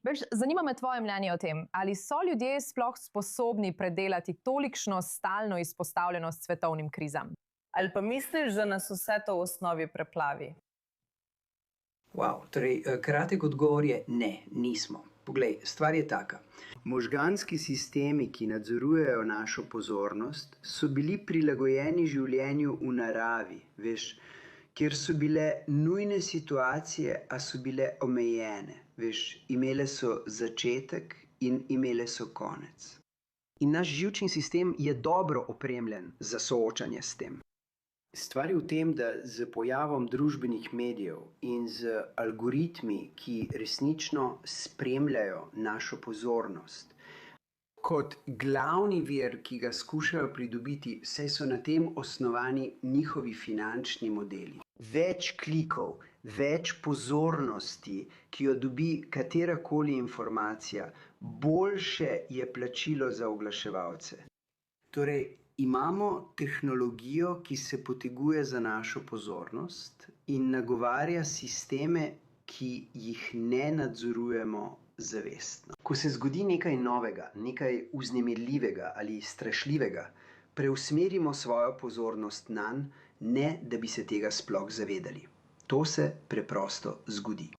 Veš, zanima me tvoje mnenje o tem, ali so ljudje sploh sposobni predelati tolikšno stalno izpostavljenost svetovnim krizam? Ali pa misliš, da nas vse to v osnovi preplavi? Torej, kratek odgovor je ne, nismo. Poglej, stvar je taka. Možganski sistemi, ki nadzorujejo našo pozornost, so bili prilagojeni življenju v naravi, veš, kjer so bile nujne situacije, a so bile omejene, veš, imele so začetek in imele so konec. In naš živčni sistem je dobro opremljen za soočanje s tem. Stvar je v tem, da z pojavom družbenih medijev in z algoritmi, ki resnično spremljajo našo pozornost, kot glavni vir, ki ga skušajo pridobiti, saj so na tem osnovani njihovi finančni modeli. Več klikov, več pozornosti, ki jo dobi katerakoli informacija, boljše je plačilo za oglaševalce. Torej, imamo tehnologijo, ki se poteguje za našo pozornost in nagovarja sisteme, ki jih ne nadzorujemo zavestno. Ko se zgodi nekaj novega, nekaj vznemirljivega ali strašljivega, preusmerimo svojo pozornost nanj, ne da bi se tega sploh zavedali. To se preprosto zgodi.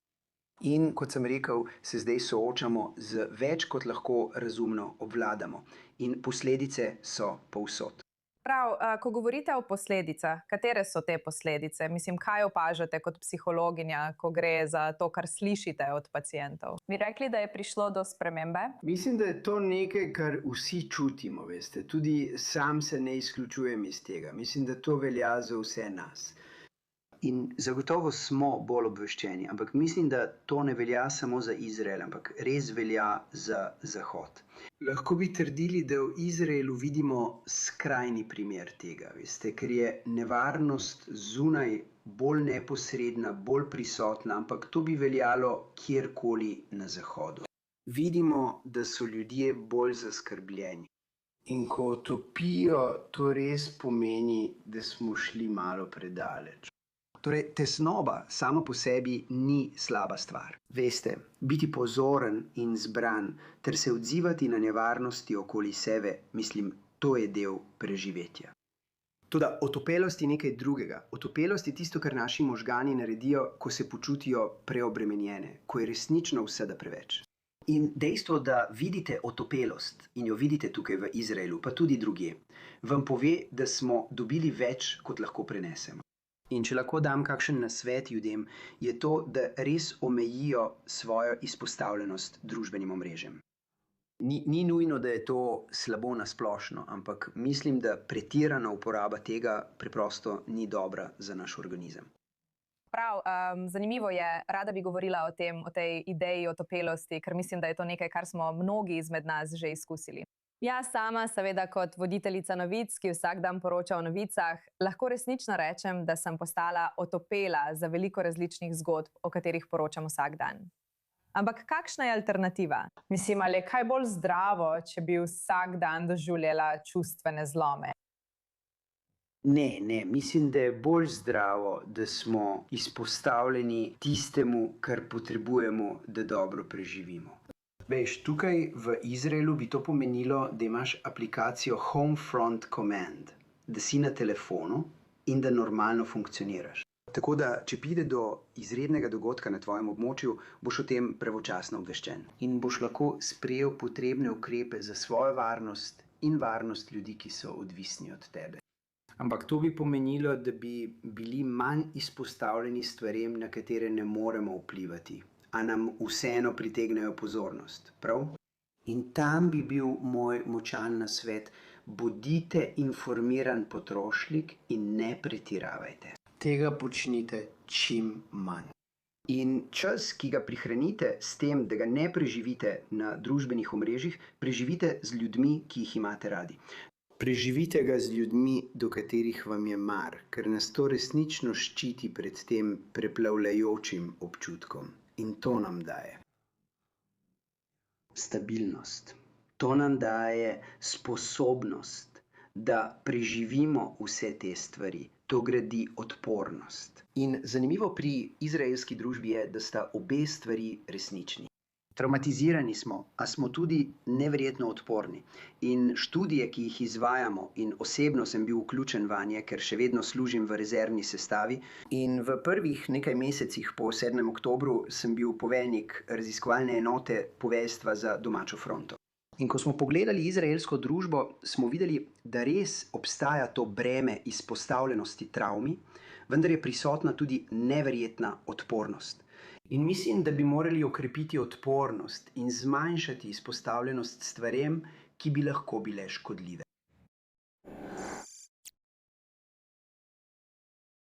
In kot sem rekel, se zdaj soočamo z več, kot lahko razumno obvladamo. In posledice so povsod. Prav, ko govorite o posledicah, katere so te posledice? Mislim, kaj opažate kot psihologinja, ko gre za to, kar slišite od pacientov? Bi rekli, da je prišlo do spremembe? Mislim, da je to nekaj, kar vsi čutimo, veste. Tudi sam se ne izključujem iz tega. Mislim, da to velja za vse nas. In zagotovo smo bolj obveščeni, ampak mislim, da to ne velja samo za Izrael, ampak res velja za Zahod. Lahko bi trdili, da v Izraelu vidimo skrajni primer tega, veste, ker je nevarnost zunaj bolj neposredna, bolj prisotna, ampak to bi veljalo kjerkoli na Zahodu. Vidimo, da so ljudje bolj zaskrbljeni. In ko utopijo, to res pomeni, da smo šli malo predaleč. Torej, tesnoba sama po sebi ni slaba stvar. Veste, biti pozoren in zbran ter se odzivati na nevarnosti okoli sebe, mislim, to je del preživetja. Toda otopelost je nekaj drugega. Otopelost je tisto, kar naši možgani naredijo, ko se počutijo preobremenjene, ko je resnično vsega preveč. In dejstvo, da vidite otopelost in jo vidite tukaj v Izraelu, pa tudi drugje, vam pove, da smo dobili več, kot lahko prenesemo. In če lahko dam kakšen nasvet ljudem, je to, da res omejijo svojo izpostavljenost družbenim omrežjem. Ni nujno, da je to slabo na splošno, ampak mislim, da pretirana uporaba tega preprosto ni dobra za naš organizem. Prav, zanimivo je, rada bi govorila o tem, o tej ideji otopelosti, ker mislim, da je to nekaj, kar smo mnogi izmed nas že izkusili. Jaz sama, seveda kot voditeljica novic, ki vsak dan poroča o novicah, lahko resnično rečem, da sem postala otopela za veliko različnih zgodb, o katerih poročam vsak dan. Ampak kakšna je alternativa? Mislim, ali je kaj bolj zdravo, če bi vsak dan doživljala čustvene zlome? Ne, mislim, da je bolj zdravo, da smo izpostavljeni tistemu, kar potrebujemo, da dobro preživimo. Veš, tukaj v Izraelu bi to pomenilo, da imaš aplikacijo Homefront Command, da si na telefonu in da normalno funkcioniraš. Tako da, če pride do izrednega dogodka na tvojem območju, boš o tem pravočasno obveščen. In boš lahko sprejel potrebne ukrepe za svojo varnost in varnost ljudi, ki so odvisni od tebe. Ampak to bi pomenilo, da bi bili manj izpostavljeni stvarem, na katere ne moremo vplivati, a nam vseeno pritegnejo pozornost, prav? In tam bi bil moj močan nasvet: bodite informiran potrošnik in ne pretiravajte. Tega počnite čim manj. In čas, ki ga prihranite s tem, da ga ne preživite na družbenih omrežjih, preživite z ljudmi, ki jih imate radi. Preživite ga z ljudmi, do katerih vam je mar, ker nas to resnično ščiti pred tem preplavljajočim občutkom. In to nam daje stabilnost. To nam daje sposobnost, da preživimo vse te stvari. To gradi odpornost. In zanimivo pri izraelski družbi je, da sta obe stvari resnični. Traumatizirani smo, a smo tudi neverjetno odporni. In študije, ki jih izvajamo, in osebno sem bil vključen vanje, ker še vedno služim v rezervni sestavi. In v prvih nekaj mesecih po 7. oktobru sem bil poveljnik raziskovalne enote poveljstva za domačo fronto. In ko smo pogledali izraelsko družbo, smo videli, da res obstaja to breme izpostavljenosti travmi, vendar je prisotna tudi neverjetna odpornost. In mislim, da bi morali okrepiti odpornost in zmanjšati izpostavljenost stvarem, ki bi lahko bile škodljive.